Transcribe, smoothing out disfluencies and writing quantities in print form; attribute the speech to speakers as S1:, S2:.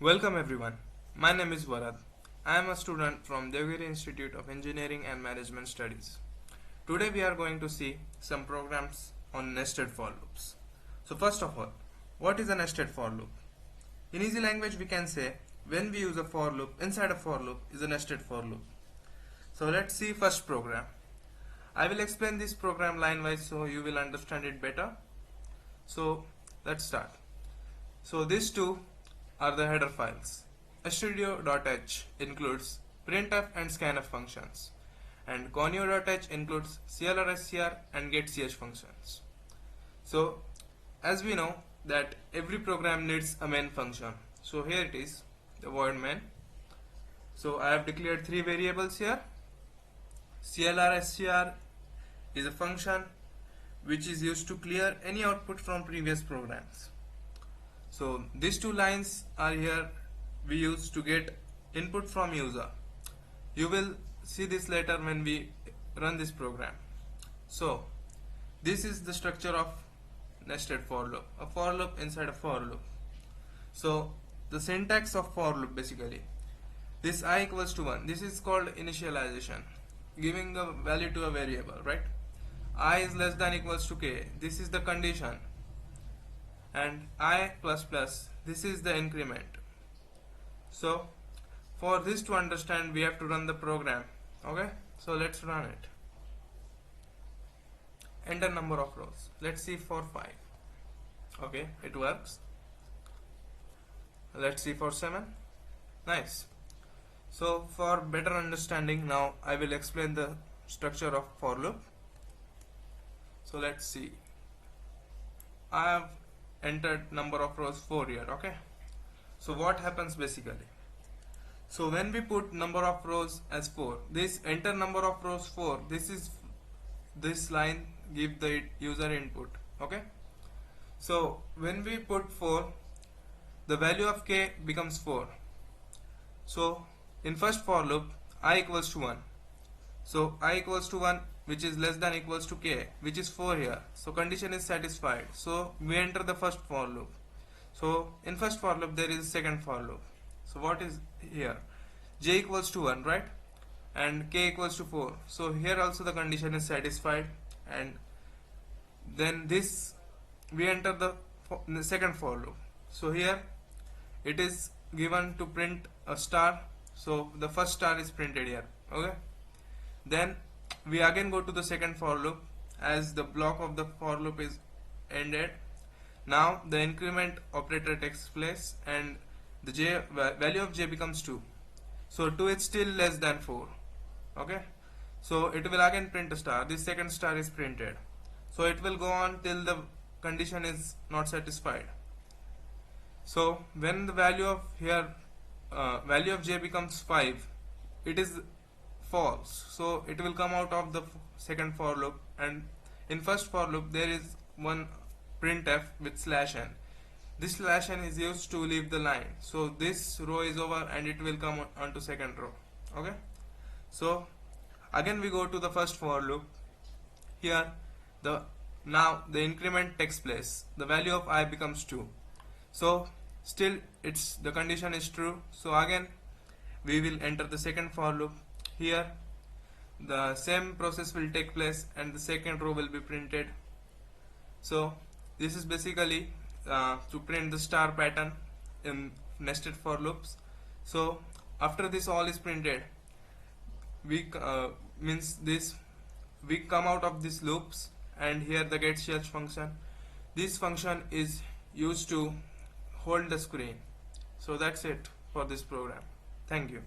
S1: Welcome everyone. My name is Varad. I am a student from Devgiri Institute of Engineering and Management Studies. Today we are going to see some programs on nested for loops. So first of all, what is a nested for loop? In easy language we can say when we use a for loop, inside a for loop is a nested for loop. So let's see first program. I will explain this program line wise so you will understand it better. So let's start. So these two are the header files. studio.h includes printf and scanf functions, and conio.h includes clr, and getch functions. So as we know that every program needs a main function. So here it is, the void main. So I have declared three variables here. clr is a function which is used to clear any output from previous programs. So these two lines are here we use to get input from user. You will see this later when we run this program. So this is the structure of nested for loop, a for loop inside a for loop. So the syntax of for loop basically, this I equals to 1, this is called initialization, giving a value to a variable, right? I is less than equals to k, this is the condition, and I plus plus, this is the increment. So for this to understand we have to run the program. Okay, so let's run it. Enter number of rows. Let's see for 5. Okay, it works. Let's see for 7. Nice. So for better understanding, now I will explain the structure of for loop. So let's see. I have entered number of rows 4 here. Okay, so what happens basically? So when we put number of rows as 4, this enter number of rows 4, this line give the user input. Okay, so when we put 4, the value of k becomes 4. So in first for loop I equals to 1, so I equals to 1 which is less than equals to k, which is 4 here, so condition is satisfied, so we enter the first for loop. So in first for loop there is second for loop. So what is here? J equals to 1, right? And k equals to 4, so here also the condition is satisfied, and then this we enter the second for loop. So here it is given to print a star, so the first star is printed here. Okay, then we again go to the second for loop as the block of the for loop is ended. Now the increment operator takes place and the value of j becomes 2. So 2 is still less than 4. Okay, so it will again print a star. This second star is printed. So it will go on till the condition is not satisfied. So when the value of here value of j becomes 5, it is false, so it will come out of the second for loop, and in first for loop there is one printf with /n. This /n is used to leave the line, so this row is over and it will come onto second row. Okay, so again we go to the first for loop. Here now the increment takes place, the value of I becomes 2, so still the condition is true, so again we will enter the second for loop. Here the same process will take place and the second row will be printed. So this is basically to print the star pattern in nested for loops. So after this all is printed, we we come out of these loops, and here the getch function. This function is used to hold the screen. So that's it for this program. Thank you.